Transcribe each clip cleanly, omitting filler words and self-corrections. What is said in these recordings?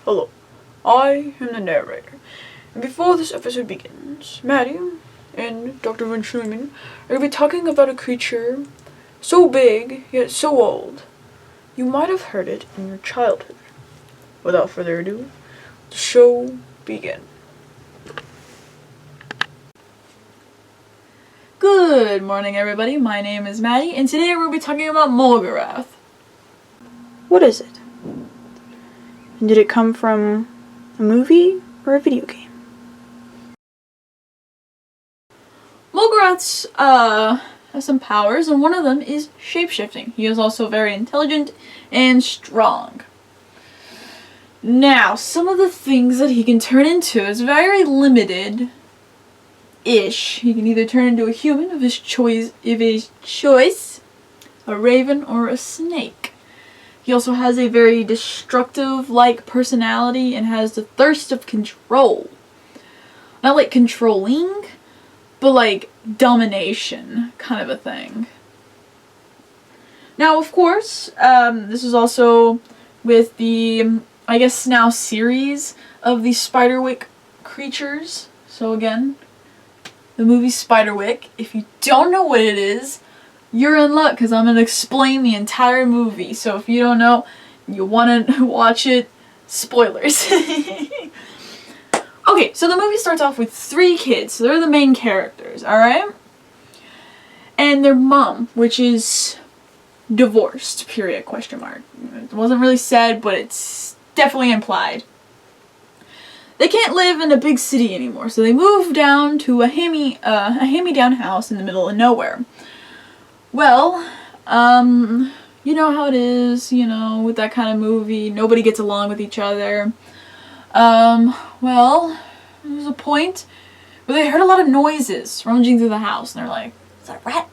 Hello, I am the narrator, and before this episode begins, Maddie and Dr. Von Schlumann are going to be talking about a creature so big, yet so old, you might have heard it in your childhood. Without further ado, the show begins. Good morning, everybody. My name is Maddie, and today we'll be talking about Mulgarath. What is it? And did it come from a movie or a video game? Mulgarath has some powers, and one of them is shapeshifting. He is also very intelligent and strong. Now, some of the things that he can turn into is very limited-ish. He can either turn into a human of his choice, a raven, or a snake. He also has a very destructive-like personality and has the thirst of control. Not like controlling, but like domination kind of a thing. Now, of course, this is also with the, I guess now, series of the Spiderwick creatures. So again, the movie Spiderwick. If you don't know what it is, you're in luck, because I'm going to explain the entire movie. So if you don't know, you want to watch it, spoilers. Okay, so the movie starts off with 3 kids. So they're the main characters, alright? And their mom, which is divorced, period, question mark. It wasn't really said, but it's definitely implied. They can't live in a big city anymore, so they move down to a hand-me-down house in the middle of nowhere. Well, you know how it is, with that kind of movie. Nobody gets along with each other. Well, there was a point where they heard a lot of noises rummaging through the house, and they're like, is that a rat?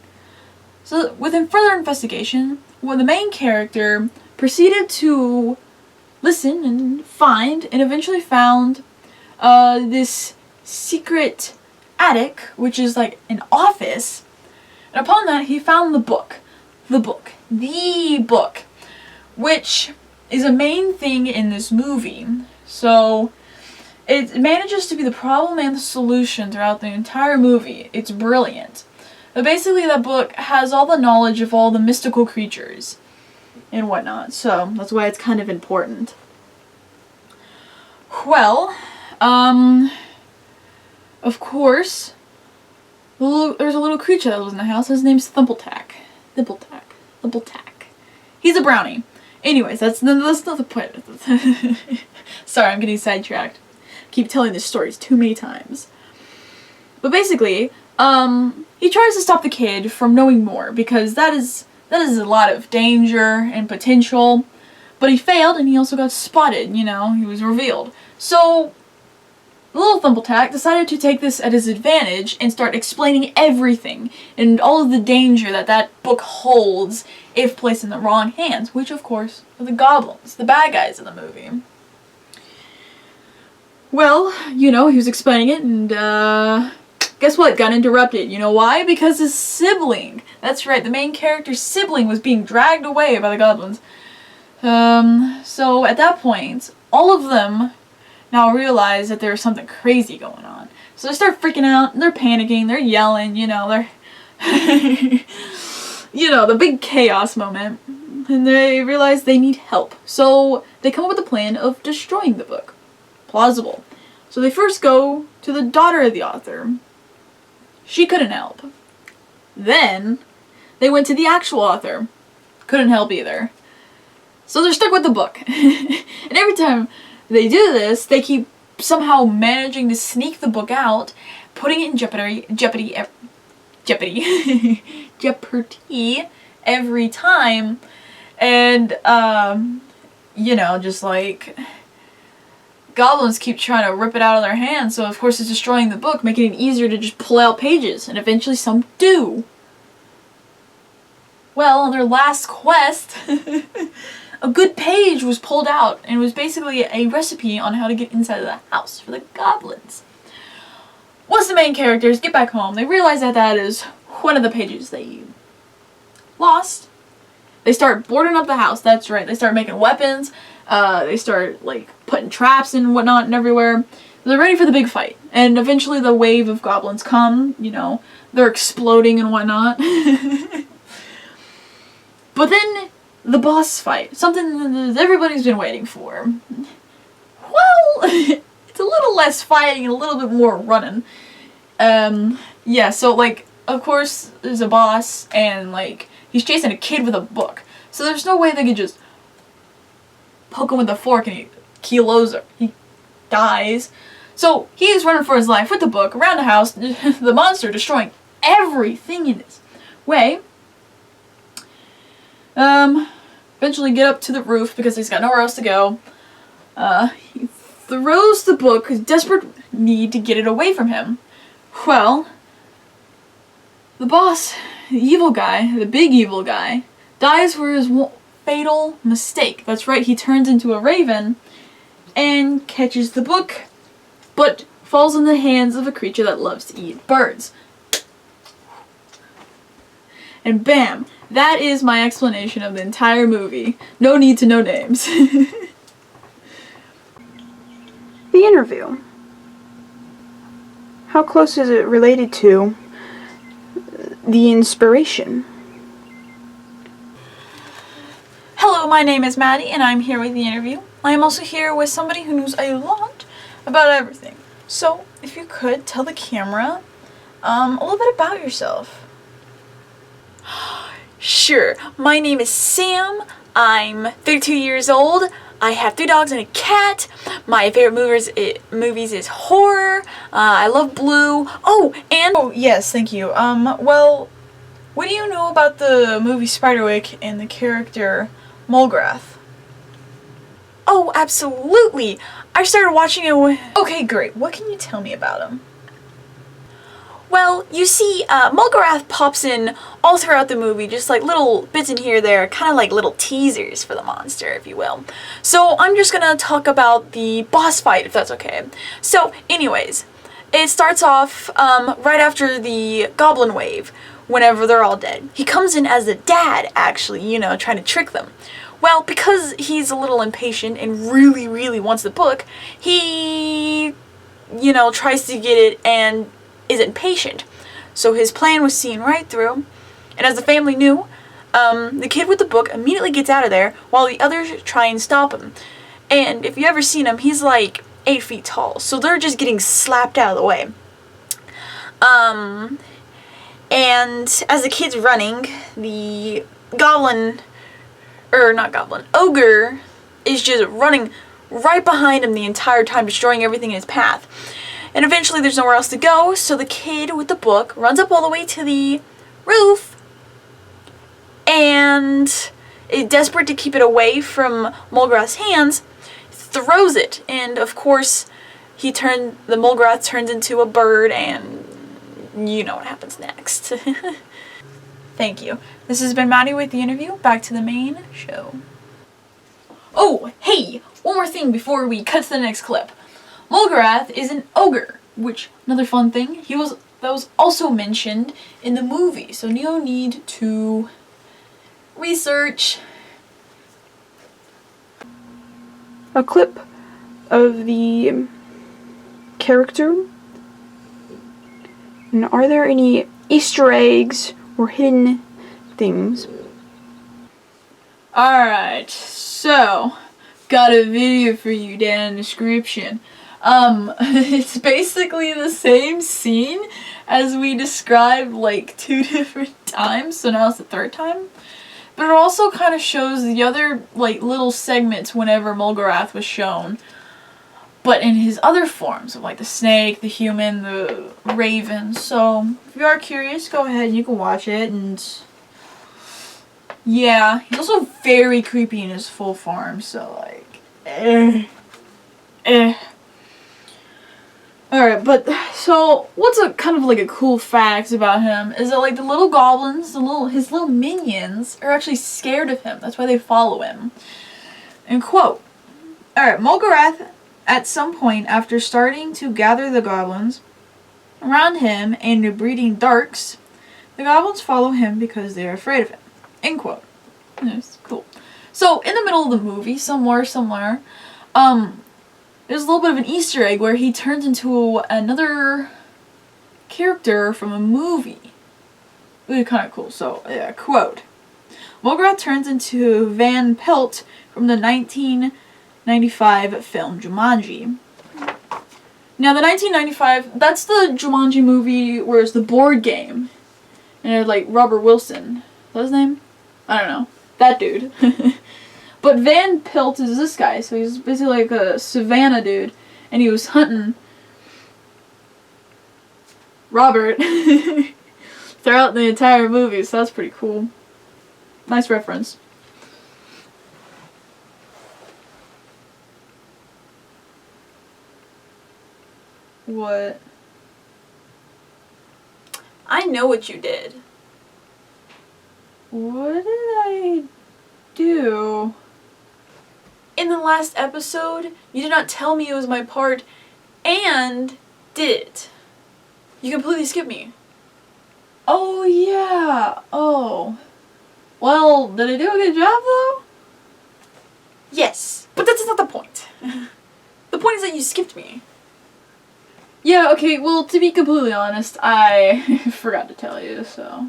So, within further investigation, the main character proceeded to listen and find, and eventually found, this secret attic, which is like an office. And upon that, he found the book, which is a main thing in this movie. So, it manages to be the problem and the solution throughout the entire movie. It's brilliant. But basically, that book has all the knowledge of all the mystical creatures and whatnot. So, that's why it's kind of important. Well, of course, there's a little creature that lives in the house. His name's Thimbletack. He's a brownie. Anyways, that's not the point. Sorry, I'm getting sidetracked. Keep telling this story too many times. But basically, he tries to stop the kid from knowing more, because that is a lot of danger and potential. But he failed, and he also got spotted, he was revealed. So, little Thimbletack decided to take this at his advantage and start explaining everything and all of the danger that book holds if placed in the wrong hands, which of course are the goblins, the bad guys in the movie. Well, he was explaining it, and guess what? Got interrupted. You know why? Because his sibling, that's right, the main character's sibling was being dragged away by the goblins. So at that point, all of them now realize that there's something crazy going on. So they start freaking out, and they're panicking, they're yelling, they're the big chaos moment. And they realize they need help. So they come up with a plan of destroying the book. Plausible. So they first go to the daughter of the author. She couldn't help. Then they went to the actual author. Couldn't help either. So they're stuck with the book. And every time they do this, they keep somehow managing to sneak the book out, putting it in jeopardy every time, and just like goblins keep trying to rip it out of their hands, so of course it's destroying the book, making it easier to just pull out pages, and eventually some do. Well, on their last quest, a good page was pulled out, and it was basically a recipe on how to get inside of the house for the goblins. Once the main characters get back home, they realize that is one of the pages they lost. They start boarding up the house, that's right, they start making weapons, They start like putting traps and whatnot and everywhere. They're ready for the big fight, and eventually the wave of goblins come. You know, they're exploding and whatnot. But then the boss fight, something that everybody's been waiting for. Well, it's a little less fighting and a little bit more running. Yeah, so like, of course, there's a boss, and like, he's chasing a kid with a book. So there's no way they could just poke him with a fork and he keels over. He dies. So he's running for his life with the book around the house, the monster destroying everything in its way. Eventually get up to the roof because he's got nowhere else to go. He throws the book, his desperate need to get it away from him. Well, the boss, the evil guy, the big evil guy, dies for his fatal mistake. That's right, he turns into a raven and catches the book, but falls in the hands of a creature that loves to eat birds. And bam! That is my explanation of the entire movie. No need to know names. The interview. How close is it related to the inspiration? Hello, my name is Maddie, and I'm here with the interview. I am also here with somebody who knows a lot about everything. So, if you could tell the camera a little bit about yourself. Sure, my name is Sam. I'm 32 years old. I have 3 dogs and a cat. My favorite movies is horror. I love blue. Oh, yes, thank you. Well, what do you know about the movie Spiderwick and the character Mulgarath? Oh, absolutely. I started watching it Okay, great. What can you tell me about him? Well, you see, Mulgarath pops in all throughout the movie, just like little bits in here there, kind of like little teasers for the monster, if you will. So I'm just gonna talk about the boss fight, if that's okay. So, anyways, it starts off right after the goblin wave, whenever they're all dead. He comes in as the dad, actually, you know, trying to trick them. Well, because he's a little impatient and really, really wants the book, he, you know, tries to get it and isn't patient. So his plan was seen right through, and as the family knew, the kid with the book immediately gets out of there while the others try and stop him. And if you ever seen him, he's like 8 feet tall, so they're just getting slapped out of the way. And as the kid's running, the ogre is just running right behind him the entire time, destroying everything in his path. And eventually there's nowhere else to go, so the kid with the book runs up all the way to the roof and, desperate to keep it away from Mulgarath's hands, throws it. And of course, the Mulgarath turns into a bird, and you know what happens next. Thank you. This has been Maddie with the interview. Back to the main show. Oh, hey! One more thing before we cut to the next clip. Mulgarath is an ogre, which, another fun thing, that was also mentioned in the movie, so no need to research. A clip of the character. And are there any Easter eggs or hidden things? Alright, so, got a video for you down in the description. It's basically the same scene as we described like 2 different times, so now it's the 3rd time. But it also kind of shows the other like little segments whenever Mulgarath was shown, but in his other forms of like the snake, the human, the raven. So if you are curious, go ahead and you can watch it. And yeah, he's also very creepy in his full form, so like Alright, but, so, what's a kind of like a cool fact about him is that like the little goblins, his little minions, are actually scared of him. That's why they follow him. And quote, alright, Mulgarath, at some point after starting to gather the goblins around him and breeding darks, the goblins follow him because they are afraid of him. End quote. That's cool. So, in the middle of the movie, somewhere, there's a little bit of an Easter egg where he turns into another character from a movie. Really kind of cool. So, yeah, quote. Mulgarath turns into Van Pelt from the 1995 film Jumanji. Now, the 1995, that's the Jumanji movie where it's the board game. And it had, like, Robert Wilson. Is that his name? I don't know. That dude. But Van Pelt is this guy, so he's basically like a savannah dude. And he was hunting Robert throughout the entire movie, so that's pretty cool. Nice reference. What? I know what you did. What did I do? In the last episode, you did not tell me it was my part and did it. You completely skipped me. Oh, yeah. Oh. Well, did I do a good job, though? Yes, but that's not the point. The point is that you skipped me. Yeah, okay, well, to be completely honest, I forgot to tell you, so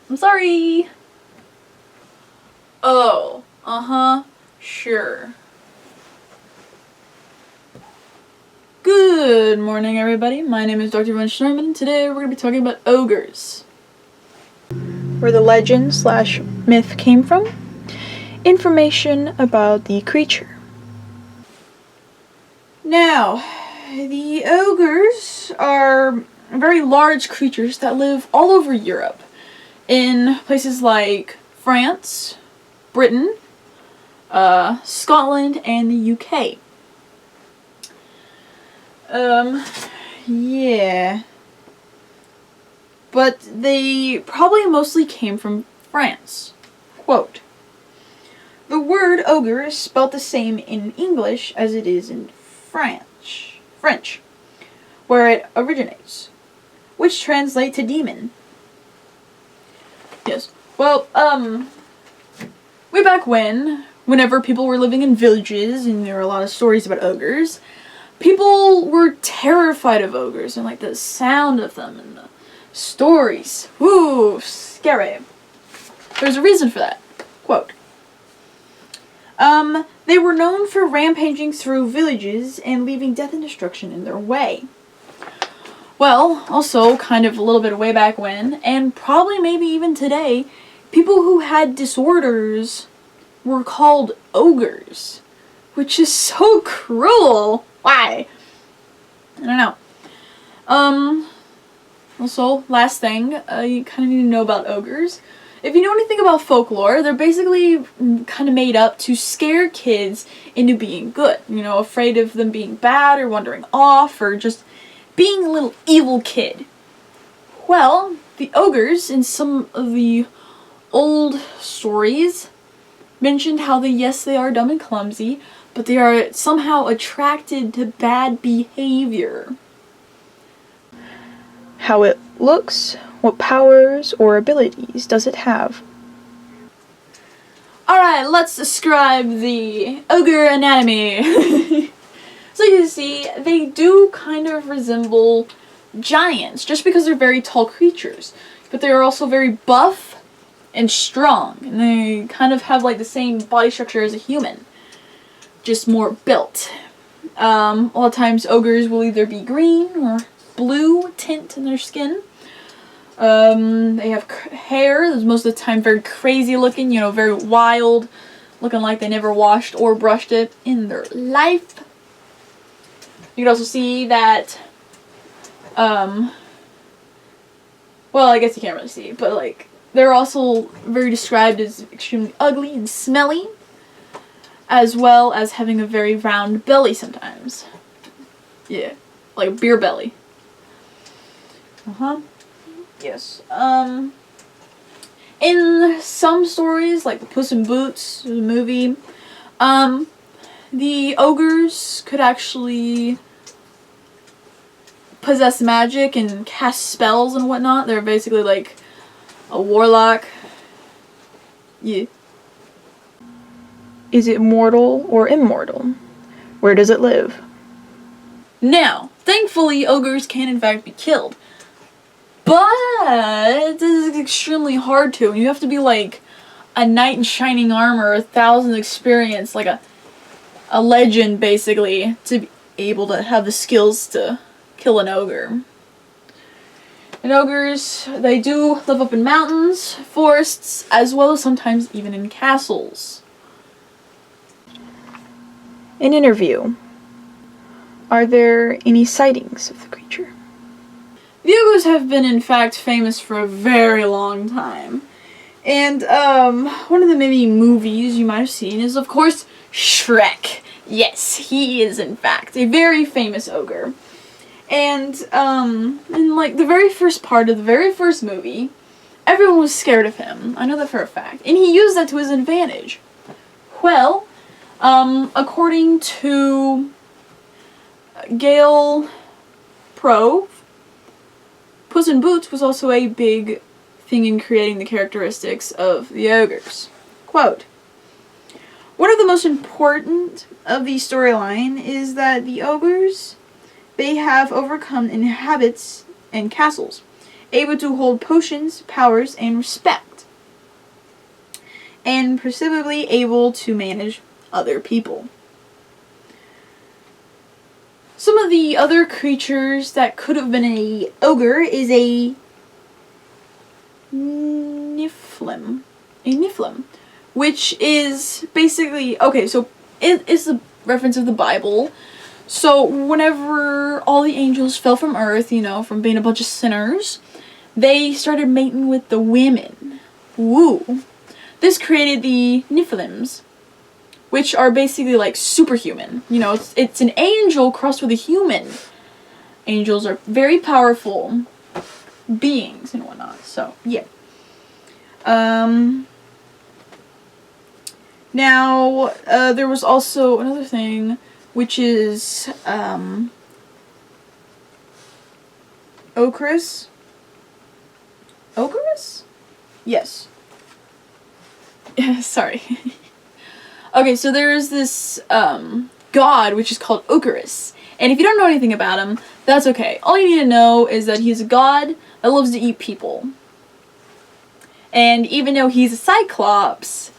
I'm sorry. Oh, sure. Good morning, everybody. My name is Dr. Von Sherman, and today we're going to be talking about ogres. Where the legend/myth came from, information about the creature. Now, the ogres are very large creatures that live all over Europe, in places like France, Britain, Scotland, and the UK. Yeah. But they probably mostly came from France. Quote, "The word ogre is spelt the same in English as it is in French, where it originates, which translates to demon." Yes. Well, way back whenever people were living in villages and there were a lot of stories about ogres, people were terrified of ogres and like the sound of them and the stories. Woo, scary. There's a reason for that. Quote, "They were known for rampaging through villages and leaving death and destruction in their way." Well, also, kind of a little bit way back when, and probably maybe even today, people who had disorders were called ogres, which is so cruel. Why? I don't know. Also, last thing, you kind of need to know about ogres. If you know anything about folklore, they're basically kind of made up to scare kids into being good. You know, afraid of them being bad or wandering off or just being a little evil kid. Well, the ogres in some of the old stories mentioned how they are dumb and clumsy, but they are somehow attracted to bad behavior. How it looks, what powers or abilities does it have? Alright, let's describe the ogre anatomy. So you can see, they do kind of resemble giants, just because they're very tall creatures. But they are also very buff and strong, and they kind of have like the same body structure as a human, just more built. A lot of times ogres will either be green or blue tint in their skin. They have hair that's most of the time very crazy looking, you know, very wild, looking like they never washed or brushed it in their life. You can also see that, well, I guess you can't really see, but like, they're also very described as extremely ugly and smelly, as well as having a very round belly sometimes. Yeah, like a beer belly. Yes. In some stories, like the Puss in Boots, the movie, the ogres could actually possess magic and cast spells and whatnot. They're basically like a warlock. Yeah. Is it mortal or immortal? Where does it live? Now, thankfully, ogres can in fact be killed. But this is extremely hard to. You have to be like a knight in shining armor, 1,000 experience, like a legend basically, to be able to have the skills to kill an ogre. And ogres, they do live up in mountains, forests, as well as sometimes even in castles. An interview. Are there any sightings of the creature? The ogres have been in fact famous for a very long time. And one of the many movies you might have seen is of course Shrek. Yes, he is in fact a very famous ogre. And in like the very first part of the very first movie, everyone was scared of him. I know that for a fact. And he used that to his advantage. Well, according to Gail Prove, Puss in Boots was also a big thing in creating the characteristics of the ogres. Quote, "One of the most important of the storyline is that the ogres, they have overcome inhabits and castles, able to hold potions, powers, and respect, and presumably able to manage other people. Some of the other creatures that could have been a ogre is a Niflheim. Which is basically, okay, so it is the reference of the Bible. So whenever all the angels fell from earth, you know, from being a bunch of sinners, they started mating with the women. Woo. This created the Niflheims, which are basically like superhuman. You know, it's an angel crossed with a human. Angels are very powerful beings and whatnot, so yeah. Now, there was also another thing, which is, Ocarus? Ocarus? Yes. Sorry. Okay, so there is this, god, which is called Ocarus. And if you don't know anything about him, that's okay. All you need to know is that he's a god that loves to eat people. And even though he's a cyclops,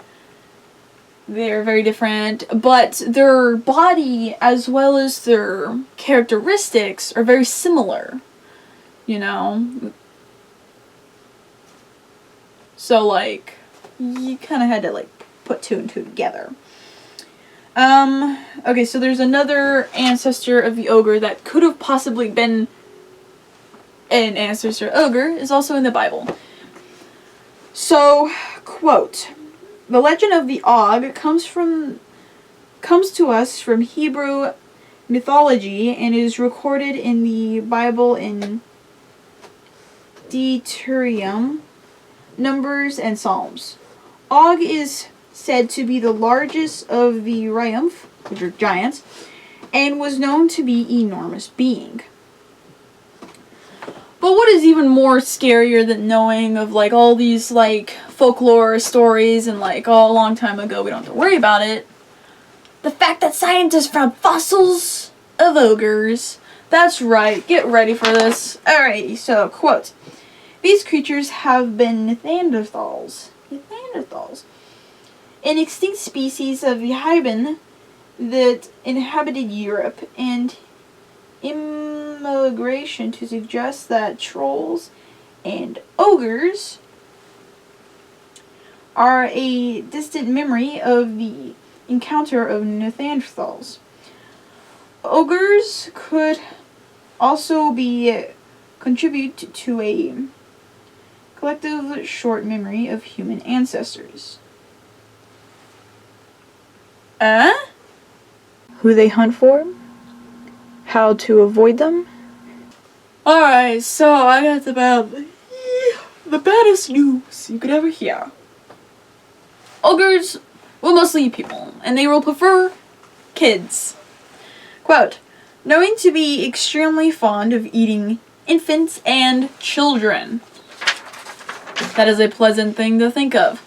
they're very different, but their body as well as their characteristics are very similar, you know? So, like, you kind of had to, like, put two and two together. Okay, so there's another ancestor of the ogre that could have possibly been an ancestor ogre, is also in the Bible. So, quote, "The legend of the Og comes to us from Hebrew mythology and is recorded in the Bible in Deuteronomy, Numbers, and Psalms. Og is said to be the largest of the Ryumph, which are giants, and was known to be an enormous being." But what is even more scarier than knowing of, like, all these, like, folklore stories and, like, oh, a long time ago, we don't have to worry about it? The fact that scientists found fossils of ogres. That's right, get ready for this. Alrighty, so, quote, "These creatures have been Neanderthals, an extinct species of Hyben that inhabited Europe, and immigration to suggest that trolls and ogres are a distant memory of the encounter of Neanderthals. Ogres could also be contribute to a collective short memory of human ancestors." Who they hunt for? How to avoid them? Alright, so I got the baddest news you could ever hear. Ogres will mostly eat people, and they will prefer kids. Quote, "Knowing to be extremely fond of eating infants and children." That is a pleasant thing to think of.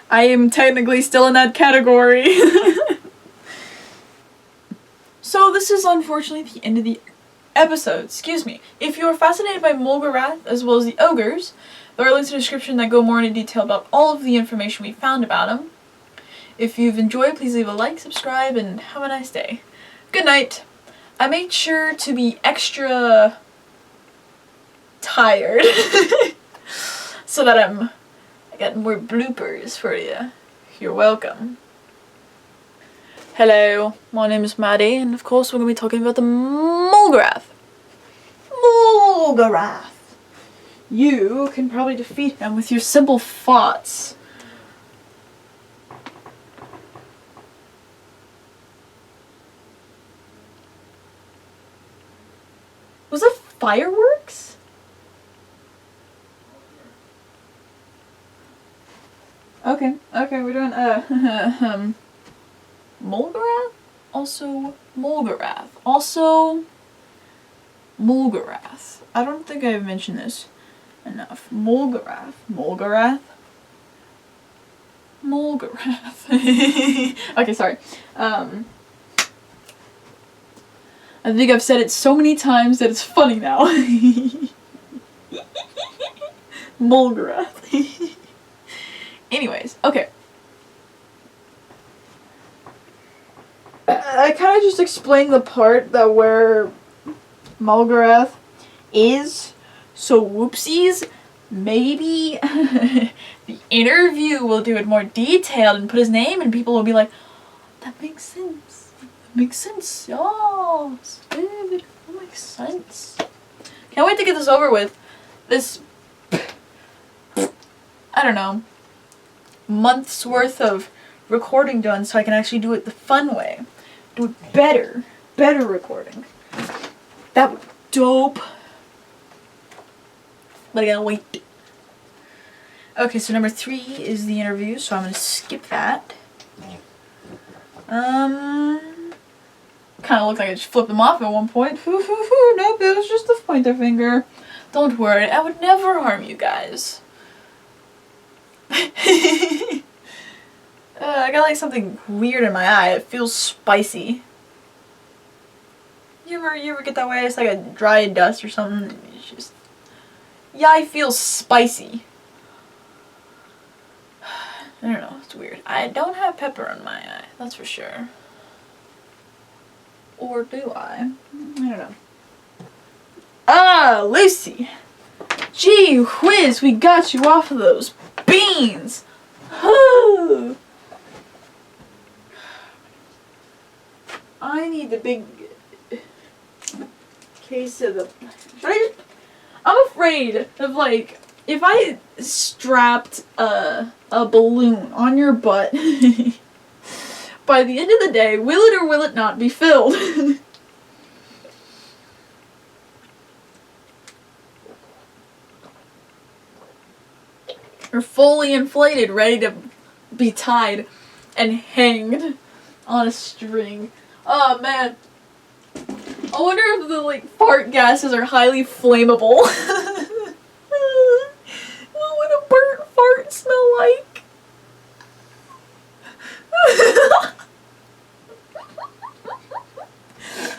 I am technically still in that category. So this is unfortunately the end of the episode. Excuse me. If you are fascinated by Mulgarath as well as the ogres, there are links in the description that go more into detail about all of the information we found about them. If you've enjoyed, please leave a like, subscribe, and have a nice day. Good night. I made sure to be extra tired so that I got more bloopers for you. You're welcome. Hello, my name is Maddie, and of course we're going to be talking about the Mulgarath. Mulgarath. You can probably defeat him with your simple thoughts. Was it fireworks? Okay, we're doing, Mulgarath? Also Mulgarath. Also Mulgarath. I don't think I've mentioned this enough. Mulgarath. Okay, sorry. I think I've said it so many times that it's funny now. Mulgarath. Anyways, okay. I kind of just explained the part that where Mulgarath is, so whoopsies. Maybe the interview will do it more detailed and put his name, and people will be like, that makes sense. That makes sense. Oh, dude, that makes sense. Can't wait to get this over with. This, I don't know, months worth of recording done so I can actually do it the fun way. Do it better. Better recording. That would be dope. But I gotta wait. Okay, so number 3 is the interview, so I'm gonna skip that. Kinda looked like I just flipped them off at one point. Nope, it was just a pointer finger. Don't worry, I would never harm you guys. I got like something weird in my eye. It feels spicy. You ever get that way? It's like a dry dust or something. It's just, yeah, I feel spicy. I don't know. It's weird. I don't have pepper in my eye. That's for sure. Or do I? I don't know. Ah, Lucy. Gee whiz, we got you off of those beans. I need the big case of the... I'm afraid of, like, if I strapped a balloon on your butt, by the end of the day, will it or will it not be filled? Or fully inflated, ready to be tied and hanged on a string. Oh man. I wonder if the like fart gases are highly flammable. What would a burnt fart smell like?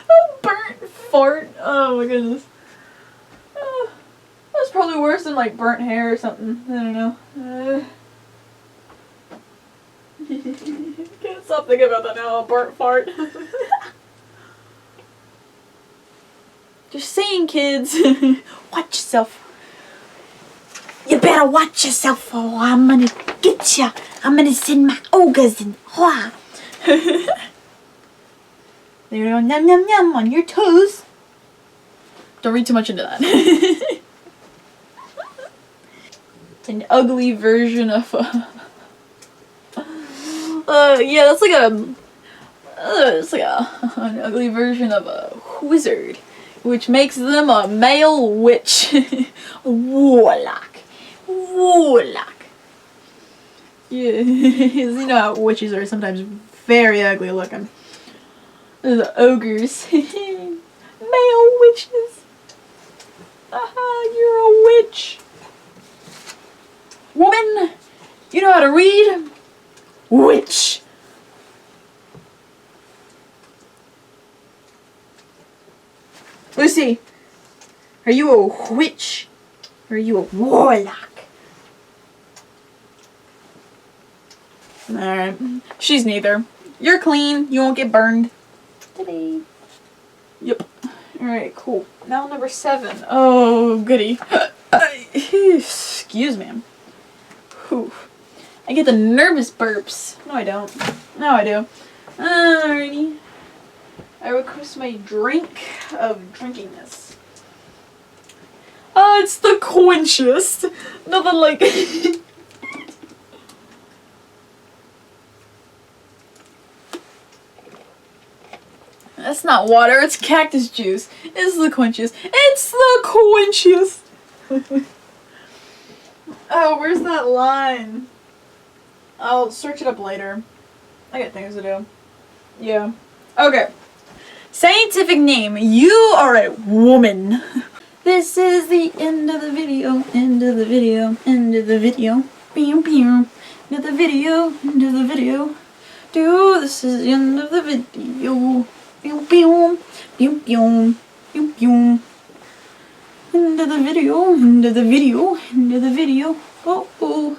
A burnt fart? Oh my goodness. That's probably worse than like burnt hair or something. I don't know. Can't stop thinking about that now. A burnt fart. Just saying, kids. Watch yourself. You better watch yourself, or I'm gonna get ya. I'm gonna send my ogres in. They're going num num num on your toes. Don't read too much into that. It's an ugly version of yeah, that's like it's like an ugly version of a wizard, which makes them a male witch. Warlock. Yeah, you know how witches are sometimes very ugly looking. They're the ogres. Male witches. Aha, you're a witch. Woman, you know how to read? witch. Lucy, are you a witch? Or are you a warlock? Alright. She's neither. You're clean. You won't get burned. Today. Yep. Alright, cool. Now number 7. Oh, goody. Excuse me. Whew. I get the nervous burps. No, I don't. No, I do. Alrighty. I request my drink of drinkingness. It's the quenchiest. Nothing like... That's not water, it's cactus juice. It's the quenchiest. It's the quenchiest. Oh, where's that line? I'll search it up later. I got things to do. Yeah. Okay. Scientific name. You are a woman. This is the end of the video. End of the video. End of the video. Pew pew. End of the video. End of the video. This is the end of the video. Pew pew. Pew pew. Pew pew. End of the video. End of the video. End of the video. Oh oh.